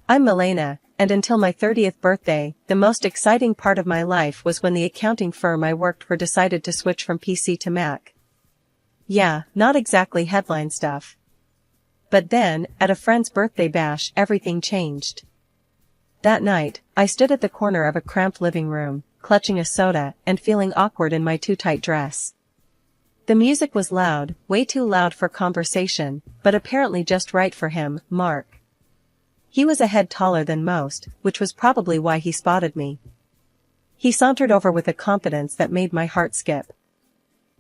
I'm Milena, and until my 30th birthday, the most exciting part of my life was when the accounting firm I worked for decided to switch from PC to Mac. Yeah, not exactly headline stuff. But then, at a friend's birthday bash, everything changed. That night, I stood at the corner of a cramped living room, clutching a soda and feeling awkward in my too tight dress. The music was loud, way too loud for conversation, but apparently just right for him, Mark. He was a head taller than most, which was probably why he spotted me. He sauntered over with a confidence that made my heart skip.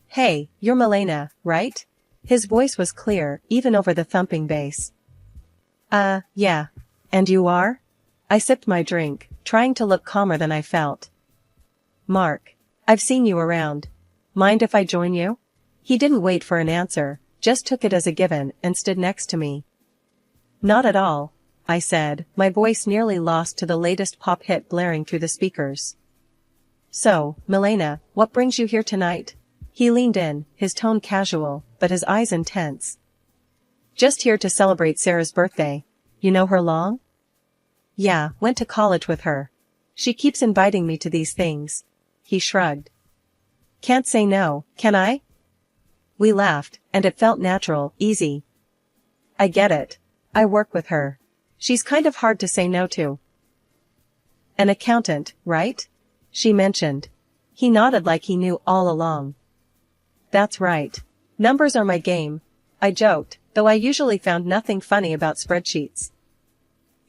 "Hey, you're Milena, right?" His voice was clear, even over the thumping bass. Yeah. And you are?" I sipped my drink, trying to look calmer than I felt. "Mark. I've seen you around. Mind if I join you?" He didn't wait for an answer, just took it as a given and stood next to me. "Not at all," I said, my voice nearly lost to the latest pop hit blaring through the speakers. "So, Milena, what brings you here tonight?" He leaned in, his tone casual, but his eyes intense. "Just here to celebrate Sarah's birthday. You know her long?" "Yeah, went to college with her. She keeps inviting me to these things." He shrugged. "Can't say no, can I?" We laughed, and it felt natural, easy. "I get it. I work with her. She's kind of hard to say no to." "An accountant, right?" she mentioned. He nodded like he knew all along. "That's right. Numbers are my game," I joked, though I usually found nothing funny about spreadsheets.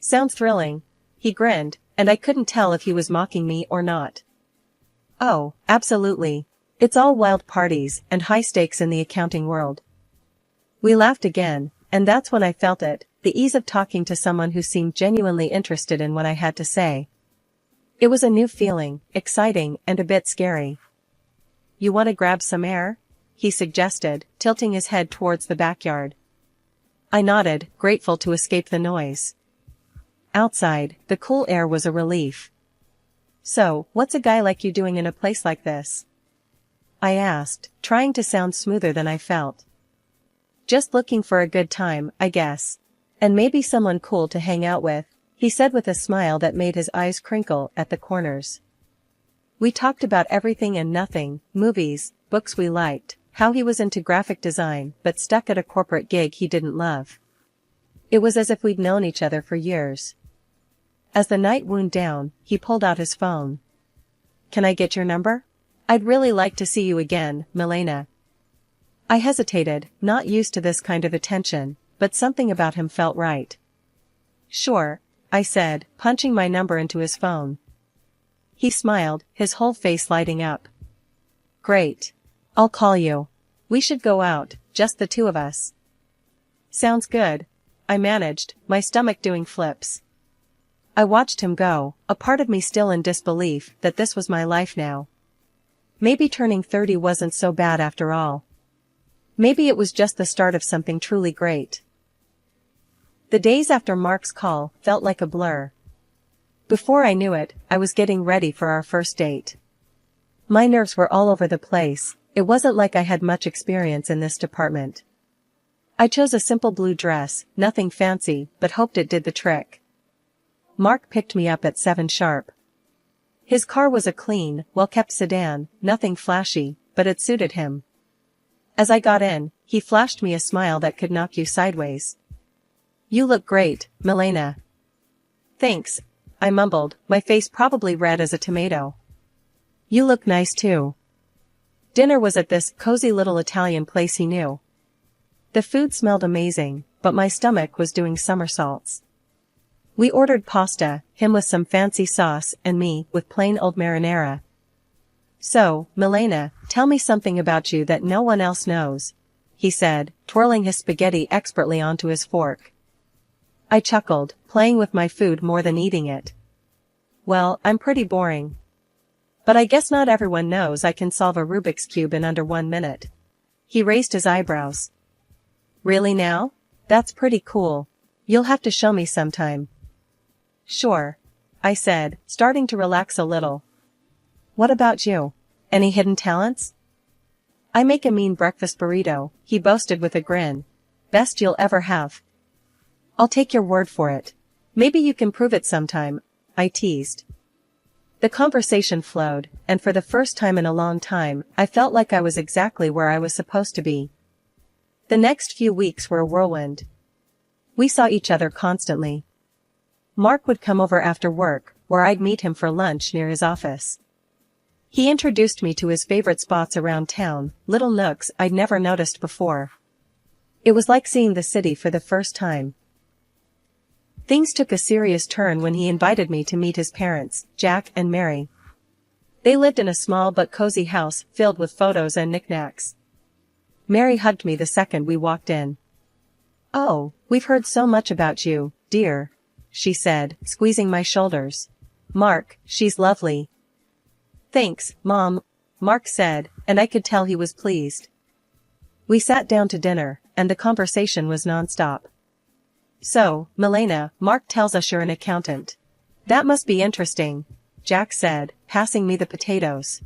"Sounds thrilling." He grinned, and I couldn't tell if he was mocking me or not. "Oh, absolutely. It's all wild parties and high stakes in the accounting world." We laughed again, and that's when I felt it, the ease of talking to someone who seemed genuinely interested in what I had to say. It was a new feeling, exciting and a bit scary. "You want to grab some air?" he suggested, tilting his head towards the backyard. I nodded, grateful to escape the noise. Outside, the cool air was a relief. "So, what's a guy like you doing in a place like this?" I asked, trying to sound smoother than I felt. "Just looking for a good time, I guess. And maybe someone cool to hang out with," he said with a smile that made his eyes crinkle at the corners. We talked about everything and nothing, movies, books we liked, how he was into graphic design but stuck at a corporate gig he didn't love. It was as if we'd known each other for years. As the night wound down, he pulled out his phone. "Can I get your number? I'd really like to see you again, Milena." I hesitated, not used to this kind of attention, but something about him felt right. "Sure," I said, punching my number into his phone. He smiled, his whole face lighting up. "Great. I'll call you. We should go out, just the two of us." "Sounds good," I managed, my stomach doing flips. I watched him go, a part of me still in disbelief that this was my life now. Maybe turning 30 wasn't so bad after all. Maybe it was just the start of something truly great. The days after Mark's call felt like a blur. Before I knew it, I was getting ready for our first date. My nerves were all over the place. It wasn't like I had much experience in this department. I chose a simple blue dress, nothing fancy, but hoped it did the trick. Mark picked me up at 7 sharp. His car was a clean, well-kept sedan, nothing flashy, but it suited him. As I got in, he flashed me a smile that could knock you sideways. "You look great, Milena." "Thanks," I mumbled, my face probably red as a tomato. "You look nice too." Dinner was at this cozy little Italian place he knew. The food smelled amazing, but my stomach was doing somersaults. We ordered pasta, him with some fancy sauce and me with plain old marinara. "So, Milena, tell me something about you that no one else knows," he said, twirling his spaghetti expertly onto his fork. I chuckled, playing with my food more than eating it. "Well, I'm pretty boring. But I guess not everyone knows I can solve a Rubik's Cube in under 1 minute." He raised his eyebrows. "Really now? That's pretty cool. You'll have to show me sometime." "Sure," I said, starting to relax a little. "What about you? Any hidden talents?" "I make a mean breakfast burrito," he boasted with a grin. "Best you'll ever have." "I'll take your word for it. Maybe you can prove it sometime, I teased. The conversation flowed, and for the first time in a long time, I felt like I was exactly where I was supposed to be. The next few weeks were a whirlwind. We saw each other constantly. Mark would come over after work, where I'd meet him for lunch near his office. He introduced me to his favorite spots around town, little nooks I'd never noticed before. It was like seeing the city for the first time. Things took a serious turn when he invited me to meet his parents, Jack and Mary. They lived in a small but cozy house filled with photos and knickknacks. Mary hugged me the second we walked in. "Oh, we've heard so much about you, dear," she said, squeezing my shoulders. "Mark, she's lovely." "Thanks, Mom," Mark said, and I could tell he was pleased. We sat down to dinner, and the conversation was nonstop. "So, Milena, Mark tells us you're an accountant. That must be interesting," Jack said, passing me the potatoes.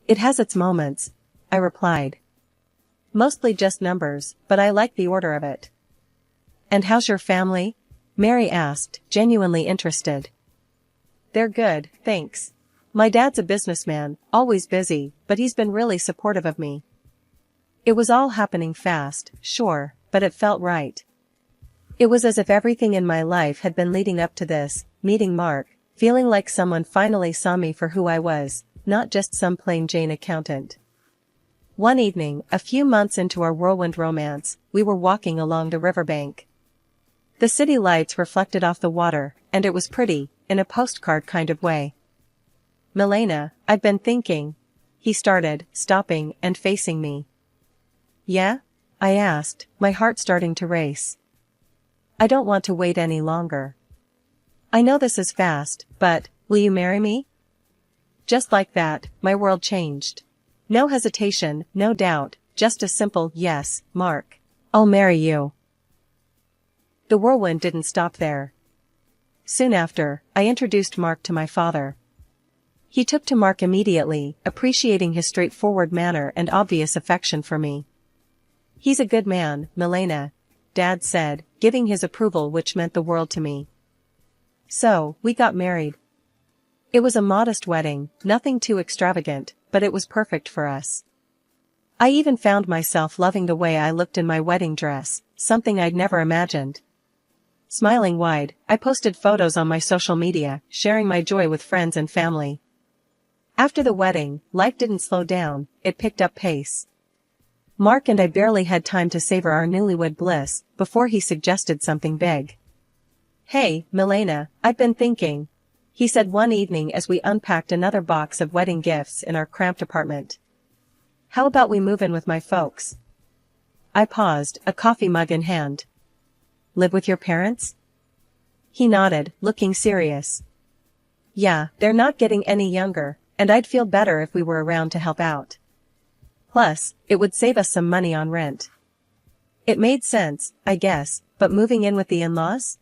"It has its moments," I replied. "Mostly just numbers, but I like the order of it." "And how's your family?" Mary asked, genuinely interested. "They're good, thanks. My dad's a businessman, always busy, but he's been really supportive of me." It was all happening fast, sure, but it felt right. It was as if everything in my life had been leading up to this, meeting Mark, feeling like someone finally saw me for who I was, not just some plain Jane accountant. One evening, a few months into our whirlwind romance, we were walking along the riverbank. The city lights reflected off the water, and it was pretty, in a postcard kind of way. "Milena, I've been thinking," he started, stopping and facing me. "Yeah?" I asked, my heart starting to race. "I don't want to wait any longer. I know this is fast, but, will you marry me?" Just like that, my world changed. No hesitation, no doubt, just a simple, "Yes, Mark. I'll marry you." The whirlwind didn't stop there. Soon after, I introduced Mark to my father. He took to Mark immediately, appreciating his straightforward manner and obvious affection for me. "He's a good man, Milena," Dad said, giving his approval, which meant the world to me. So, we got married. It was a modest wedding, nothing too extravagant, but it was perfect for us. I even found myself loving the way I looked in my wedding dress, something I'd never imagined. Smiling wide, I posted photos on my social media, sharing my joy with friends and family. After the wedding, life didn't slow down, it picked up pace. Mark and I barely had time to savor our newlywed bliss, before he suggested something big. "Hey, Milena, I've been thinking," he said one evening as we unpacked another box of wedding gifts in our cramped apartment. "How about we move in with my folks?" I paused, a coffee mug in hand. "Live with your parents?" He nodded, looking serious. "Yeah, they're not getting any younger, and I'd feel better if we were around to help out. Plus, it would save us some money on rent." It made sense, I guess, but moving in with the in-laws?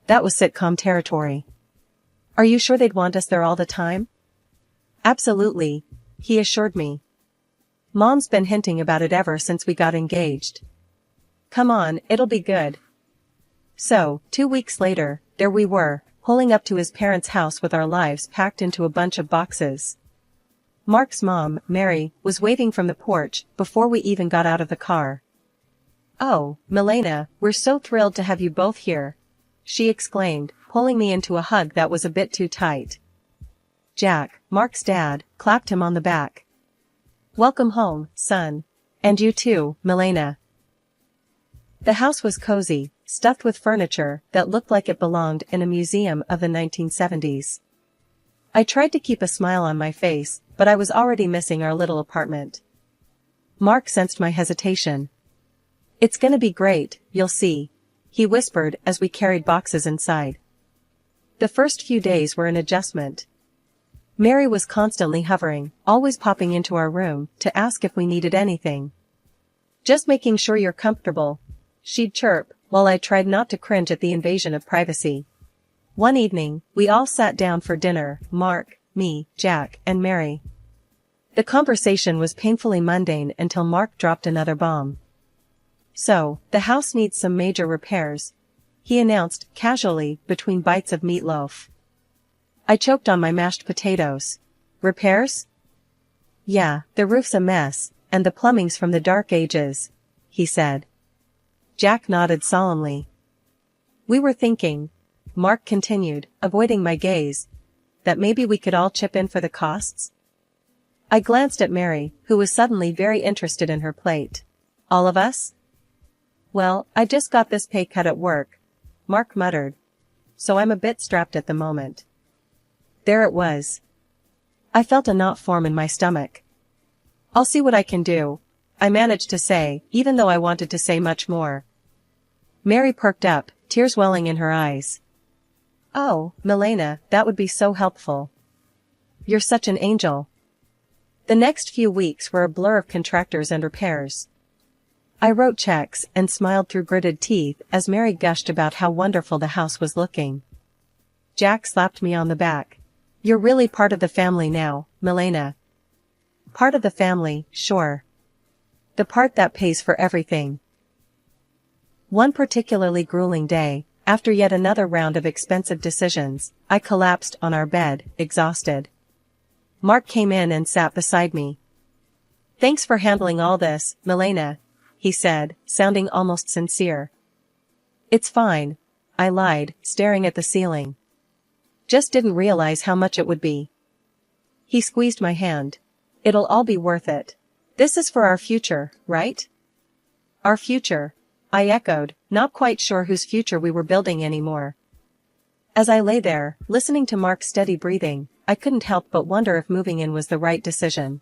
That was sitcom territory. "Are you sure they'd want us there all the time?" "Absolutely," he assured me. "Mom's been hinting about it ever since we got engaged. Come on, it'll be good." So, 2 weeks later, there we were, pulling up to his parents' house with our lives packed into a bunch of boxes. Mark's mom, Mary, was waving from the porch before we even got out of the car. "Oh, Milena, we're so thrilled to have you both here," she exclaimed, pulling me into a hug that was a bit too tight. Jack, Mark's dad, clapped him on the back. "Welcome home, son. And you too, Milena." The house was cozy, stuffed with furniture that looked like it belonged in a museum of the 1970s. I tried to keep a smile on my face, but I was already missing our little apartment. Mark sensed my hesitation. "It's gonna be great, you'll see," he whispered as we carried boxes inside. The first few days were an adjustment. Mary was constantly hovering, always popping into our room to ask if we needed anything. "Just making sure you're comfortable," she'd chirp, while I tried not to cringe at the invasion of privacy. One evening, we all sat down for dinner, Mark, me, Jack, and Mary. The conversation was painfully mundane until Mark dropped another bomb. "So, the house needs some major repairs," he announced casually between bites of meatloaf. I choked on my mashed potatoes. Repairs? Yeah, the roof's a mess, and the plumbing's from the dark ages, he said. Jack nodded solemnly. We were thinking, Mark continued, avoiding my gaze, that maybe we could all chip in for the costs? I glanced at Mary, who was suddenly very interested in her plate. All of us? Well, I just got this pay cut at work, Mark muttered. So I'm a bit strapped at the moment. There it was. I felt a knot form in my stomach. I'll see what I can do, I managed to say, even though I wanted to say much more. Mary perked up, tears welling in her eyes. Oh, Milena, that would be so helpful. You're such an angel. The next few weeks were a blur of contractors and repairs. I wrote checks and smiled through gritted teeth as Mary gushed about how wonderful the house was looking. Jack slapped me on the back. You're really part of the family now, Milena. Part of the family, sure. The part that pays for everything. One particularly grueling day, after yet another round of expensive decisions, I collapsed on our bed, exhausted. Mark came in and sat beside me. Thanks for handling all this, Milena, he said, sounding almost sincere. It's fine, I lied, staring at the ceiling. Just didn't realize how much it would be. He squeezed my hand. It'll all be worth it. This is for our future, right? Our future, I echoed, not quite sure whose future we were building anymore. As I lay there, listening to Mark's steady breathing, I couldn't help but wonder if moving in was the right decision.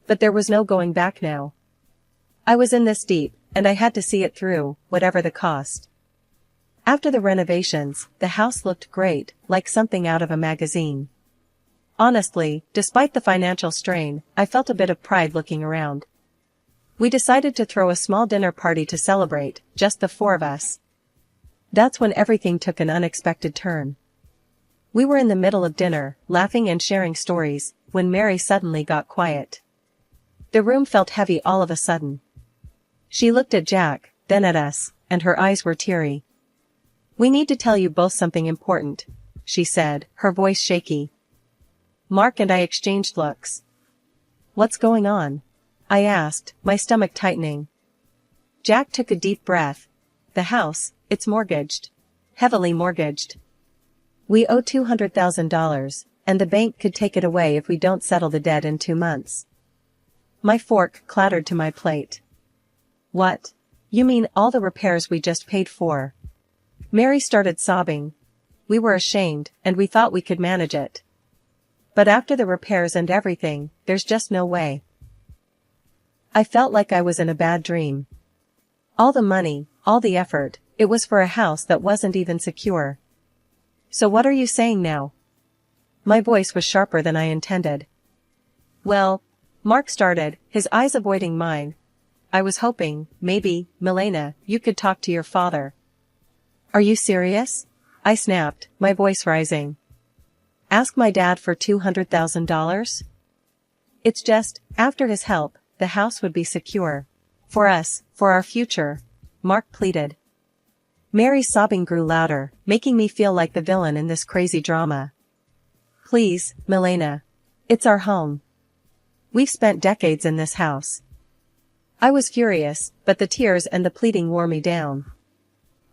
But there was no going back now. I was in this deep, and I had to see it through, whatever the cost. After the renovations, the house looked great, like something out of a magazine. Honestly, despite the financial strain, I felt a bit of pride looking around. We decided to throw a small dinner party to celebrate, just the four of us. That's when everything took an unexpected turn. We were in the middle of dinner, laughing and sharing stories, when Mary suddenly got quiet. The room felt heavy all of a sudden. She looked at Jack, then at us, and her eyes were teary. We need to tell you both something important, she said, her voice shaky. Mark and I exchanged looks. What's going on? I asked, my stomach tightening. Jack took a deep breath. The house, it's mortgaged. Heavily mortgaged. We owe $200,000, and the bank could take it away if we don't settle the debt in 2 months. My fork clattered to my plate. What? You mean all the repairs we just paid for? Mary started sobbing. We were ashamed, and we thought we could manage it. But after the repairs and everything, there's just no way. I felt like I was in a bad dream. All the money, all the effort, it was for a house that wasn't even secure. So what are you saying now? My voice was sharper than I intended. Well, Mark started, his eyes avoiding mine. I was hoping, maybe, Milena, you could talk to your father. Are you serious? I snapped, my voice rising. Ask my dad for $200,000? It's just, after his help, the house would be secure. For us, for our future, Mark pleaded. Mary's sobbing grew louder, making me feel like the villain in this crazy drama. Please, Milena. It's our home. We've spent decades in this house. I was furious, but the tears and the pleading wore me down.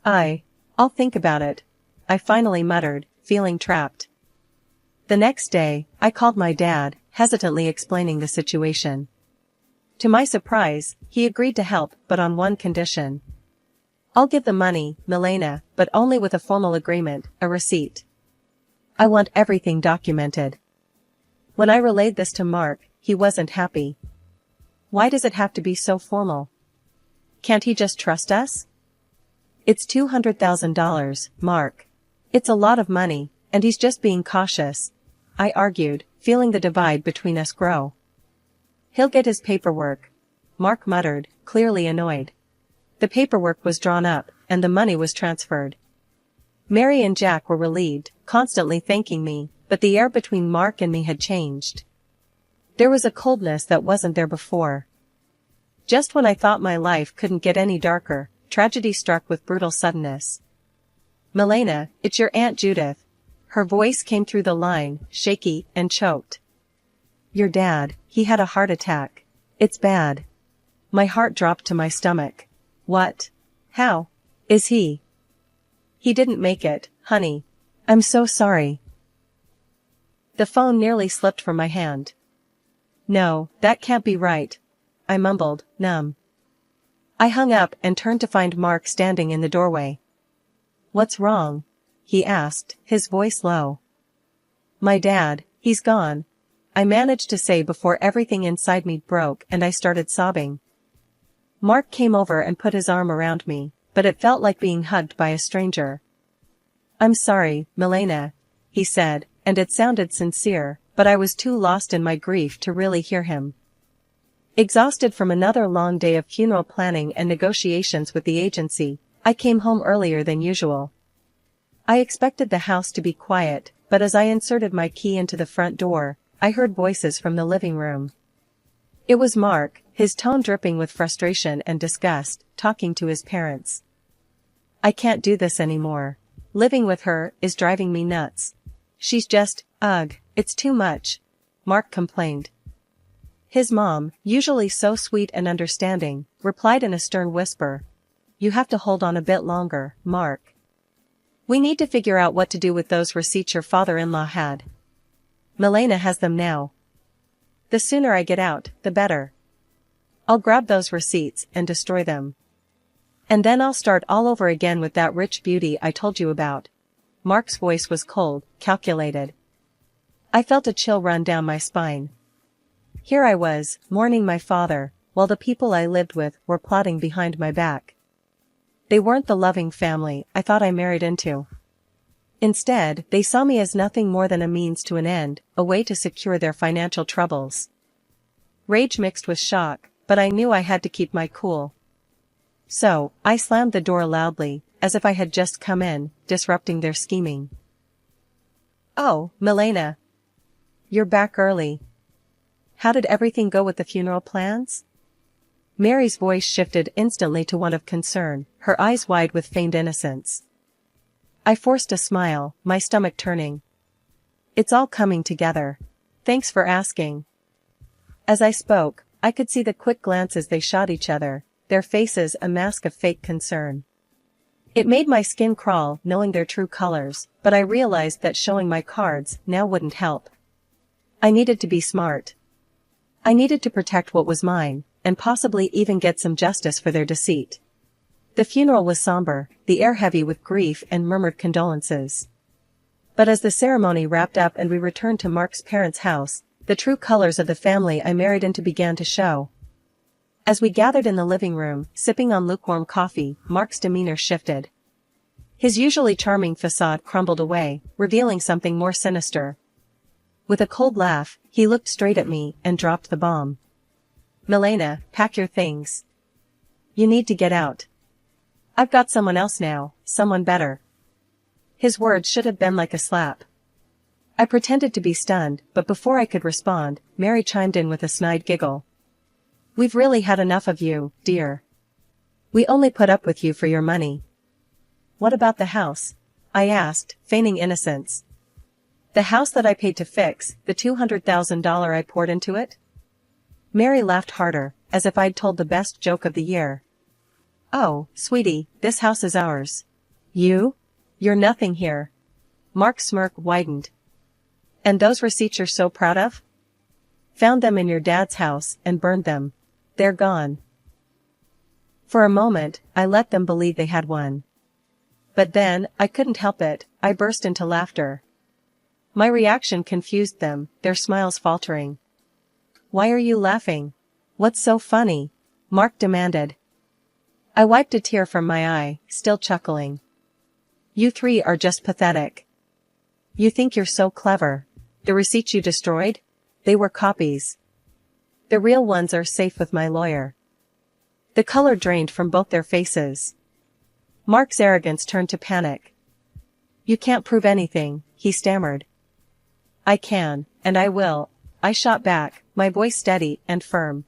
I'll think about it, I finally muttered, feeling trapped. The next day, I called my dad, hesitantly explaining the situation. To my surprise, he agreed to help, but on one condition. I'll give the money, Milena, but only with a formal agreement, a receipt. I want everything documented. When I relayed this to Mark, he wasn't happy. Why does it have to be so formal? Can't he just trust us? It's $200,000, Mark. It's a lot of money, and he's just being cautious, I argued, feeling the divide between us grow. He'll get his paperwork, Mark muttered, clearly annoyed. The paperwork was drawn up, and the money was transferred. Mary and Jack were relieved, constantly thanking me, but the air between Mark and me had changed. There was a coldness that wasn't there before. Just when I thought my life couldn't get any darker, tragedy struck with brutal suddenness. Milena, it's your Aunt Judith. Her voice came through the line, shaky and choked. Your dad, he had a heart attack. It's bad. My heart dropped to my stomach. What? How? Is he? He didn't make it, honey. I'm so sorry. The phone nearly slipped from my hand. No, that can't be right. I mumbled, numb. I hung up and turned to find Mark standing in the doorway. What's wrong? He asked, his voice low. My dad, he's gone. I managed to say before everything inside me broke and I started sobbing. Mark came over and put his arm around me, but it felt like being hugged by a stranger. I'm sorry, Milena, he said, and it sounded sincere, but I was too lost in my grief to really hear him. Exhausted from another long day of funeral planning and negotiations with the agency, I came home earlier than usual. I expected the house to be quiet, but as I inserted my key into the front door, I heard voices from the living room. It was Mark, his tone dripping with frustration and disgust, talking to his parents. I can't do this anymore. Living with her is driving me nuts. She's just, ugh, it's too much, Mark complained. His mom, usually so sweet and understanding, replied in a stern whisper. You have to hold on a bit longer, Mark. We need to figure out what to do with those receipts your father-in-law had. Milena has them now. The sooner I get out, the better. I'll grab those receipts and destroy them. And then I'll start all over again with that rich beauty I told you about. Mark's voice was cold, calculated. I felt a chill run down my spine. Here I was, mourning my father, while the people I lived with were plotting behind my back. They weren't the loving family I thought I married into. Instead, they saw me as nothing more than a means to an end, a way to secure their financial troubles. Rage mixed with shock, but I knew I had to keep my cool. So, I slammed the door loudly, as if I had just come in, disrupting their scheming. Oh, Milena. You're back early. How did everything go with the funeral plans? Mary's voice shifted instantly to one of concern, her eyes wide with feigned innocence. I forced a smile, my stomach turning. It's all coming together. Thanks for asking. As I spoke, I could see the quick glances they shot each other, their faces a mask of fake concern. It made my skin crawl knowing their true colors, but I realized that showing my cards now wouldn't help. I needed to be smart. I needed to protect what was mine, and possibly even get some justice for their deceit. The funeral was somber, the air heavy with grief and murmured condolences. But as the ceremony wrapped up and we returned to Mark's parents' house, the true colors of the family I married into began to show. As we gathered in the living room, sipping on lukewarm coffee, Mark's demeanor shifted. His usually charming facade crumbled away, revealing something more sinister. With a cold laugh, he looked straight at me and dropped the bomb. Milena, pack your things. You need to get out. I've got someone else now, someone better. His words should have been like a slap. I pretended to be stunned, but before I could respond, Mary chimed in with a snide giggle. We've really had enough of you, dear. We only put up with you for your money. What about the house? I asked, feigning innocence. The house that I paid to fix, the $200,000 I poured into it? Mary laughed harder, as if I'd told the best joke of the year. Oh, sweetie, this house is ours. You? You're nothing here. Mark's smirk widened. And those receipts you're so proud of? Found them in your dad's house and burned them. They're gone. For a moment, I let them believe they had won. But then, I couldn't help it, I burst into laughter. My reaction confused them, their smiles faltering. Why are you laughing? What's so funny? Mark demanded. I wiped a tear from my eye, still chuckling. You three are just pathetic. You think you're so clever. The receipts you destroyed? They were copies. The real ones are safe with my lawyer. The color drained from both their faces. Mark's arrogance turned to panic. You can't prove anything, he stammered. I can, and I will, I shot back, my voice steady and firm.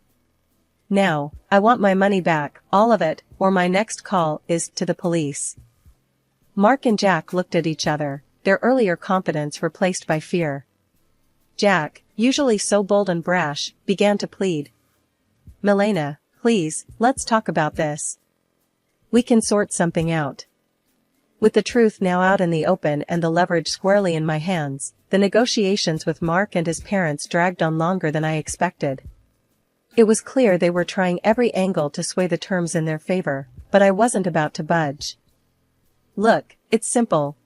Now, I want my money back, all of it, or my next call is to the police. Mark and Jack looked at each other, their earlier confidence replaced by fear. Jack, usually so bold and brash, began to plead. "Milena, please, let's talk about this. We can sort something out." With the truth now out in the open and the leverage squarely in my hands, the negotiations with Mark and his parents dragged on longer than I expected. It was clear they were trying every angle to sway the terms in their favor, but I wasn't about to budge. "Look, it's simple,"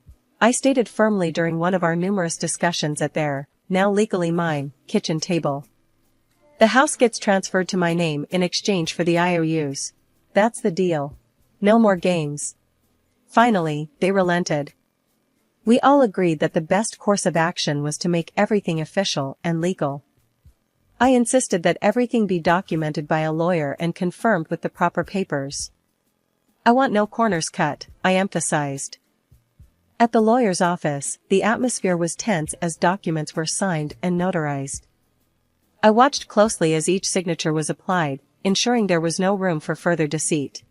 I stated firmly during one of our numerous discussions at their, now legally mine, kitchen table. "The house gets transferred to my name in exchange for the IOUs. That's the deal. No more games." Finally, they relented. We all agreed that the best course of action was to make everything official and legal. I insisted that everything be documented by a lawyer and confirmed with the proper papers. "I want no corners cut," I emphasized. At the lawyer's office, the atmosphere was tense as documents were signed and notarized. I watched closely as each signature was applied, ensuring there was no room for further deceit.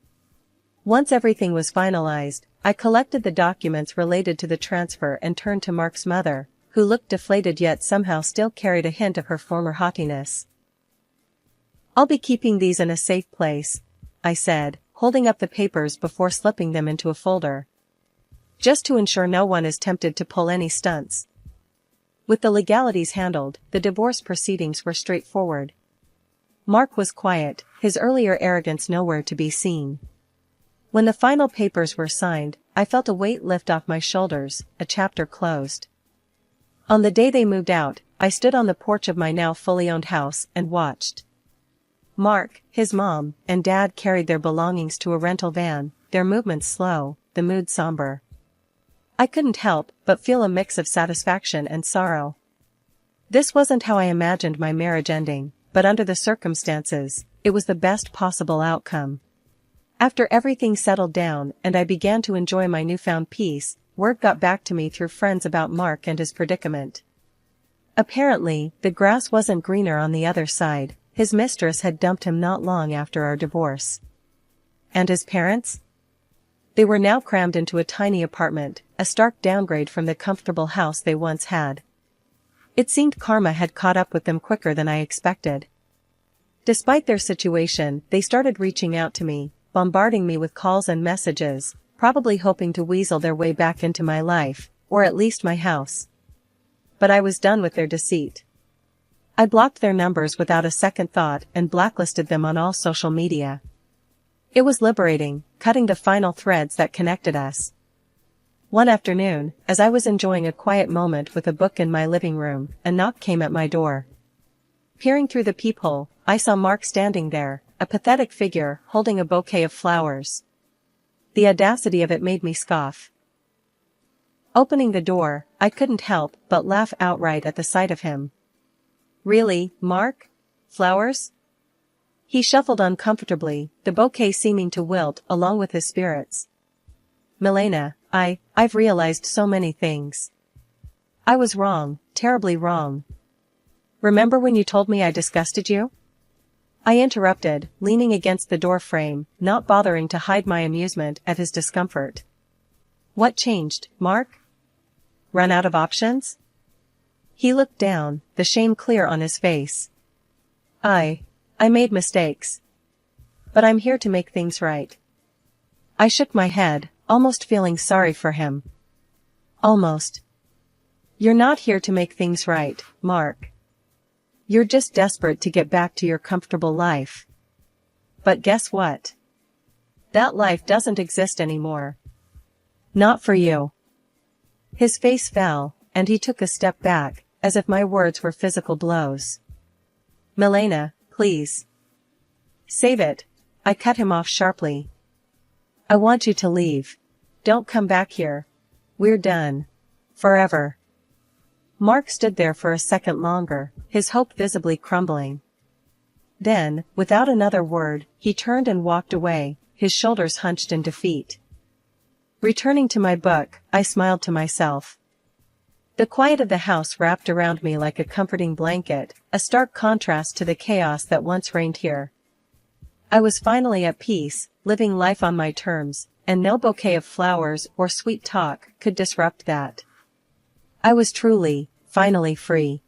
Once everything was finalized, I collected the documents related to the transfer and turned to Mark's mother, who looked deflated yet somehow still carried a hint of her former haughtiness. "I'll be keeping these in a safe place," I said, holding up the papers before slipping them into a folder. "Just to ensure no one is tempted to pull any stunts." With the legalities handled, the divorce proceedings were straightforward. Mark was quiet, his earlier arrogance nowhere to be seen. When the final papers were signed, I felt a weight lift off my shoulders, a chapter closed. On the day they moved out, I stood on the porch of my now fully owned house and watched. Mark, his mom, and dad carried their belongings to a rental van, their movements slow, the mood somber. I couldn't help but feel a mix of satisfaction and sorrow. This wasn't how I imagined my marriage ending, but under the circumstances, it was the best possible outcome. After everything settled down and I began to enjoy my newfound peace, word got back to me through friends about Mark and his predicament. Apparently, the grass wasn't greener on the other side. His mistress had dumped him not long after our divorce. And his parents? They were now crammed into a tiny apartment, a stark downgrade from the comfortable house they once had. It seemed karma had caught up with them quicker than I expected. Despite their situation, they started reaching out to me, bombarding me with calls and messages, probably hoping to weasel their way back into my life, or at least my house. But I was done with their deceit. I blocked their numbers without a second thought and blacklisted them on all social media. It was liberating, cutting the final threads that connected us. One afternoon, as I was enjoying a quiet moment with a book in my living room, a knock came at my door. Peering through the peephole, I saw Mark standing there, a pathetic figure holding a bouquet of flowers. The audacity of it made me scoff. Opening the door, I couldn't help but laugh outright at the sight of him. "Really, Mark? Flowers?" He shuffled uncomfortably, the bouquet seeming to wilt along with his spirits. "Milena, I've realized so many things. I was wrong, terribly wrong. Remember when you told me I disgusted you?" I interrupted, leaning against the door frame, not bothering to hide my amusement at his discomfort. "What changed, Mark? Run out of options?" He looked down, the shame clear on his face. I made mistakes. But I'm here to make things right." I shook my head, almost feeling sorry for him. "Almost. You're not here to make things right, Mark. You're just desperate to get back to your comfortable life. But guess what? That life doesn't exist anymore. Not for you." His face fell, and he took a step back, as if my words were physical blows. "Milena, please. Save it," I cut him off sharply. "I want you to leave. Don't come back here. We're done. Forever." Mark stood there for a second longer, his hope visibly crumbling. Then, without another word, he turned and walked away, his shoulders hunched in defeat. Returning to my book, I smiled to myself. The quiet of the house wrapped around me like a comforting blanket, a stark contrast to the chaos that once reigned here. I was finally at peace, living life on my terms, and no bouquet of flowers or sweet talk could disrupt that. I was truly, finally free.